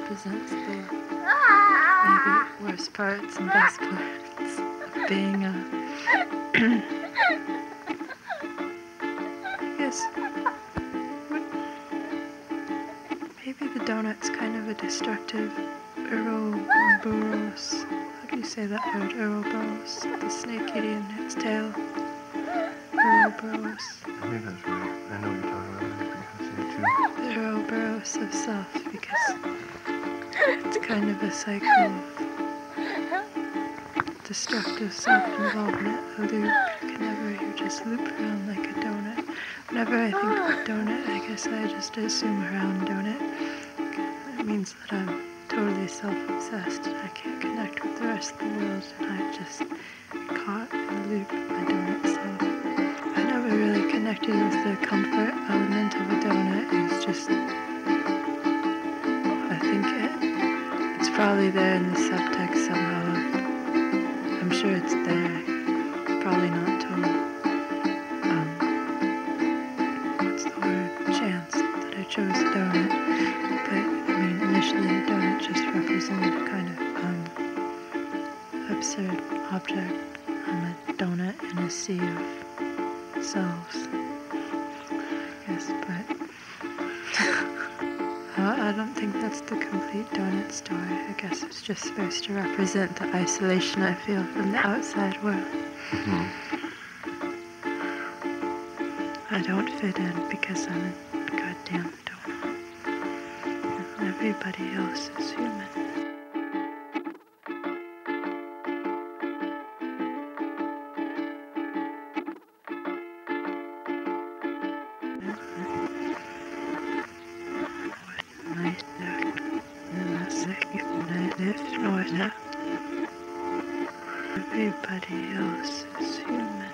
represents the maybe worst parts and best parts of being a I guess maybe the donut's kind of a destructive Ouroboros. How do you say that word? Ouroboros. The snake eating its tail. Ouroboros. I think that's right. I know what you're talking about. I think I say it too. The Ouroboros of self, because it's kind of a cycle of destructive self-involvement, a loop. You just loop around like a donut. Whenever I think of a donut, I guess I just assume a round donut. It means that I'm totally self-obsessed and I can't connect with the rest of the world, and I just caught in a loop of my donut self. I never really connected with the comfort element of a donut. It's just, I think it's probably there in the subtext somehow. I'm sure it's there. Probably not total. What's the word? Chance that I chose a donut. But I mean, initially a donut just represented a kind of absurd object. I'm a donut in a sea of selves, I guess, but I don't think that's the complete donut story. I guess it's just supposed to represent the isolation I feel from the outside world. I don't fit in because I'm a goddamn donut. And everybody else is human. Everybody else is human.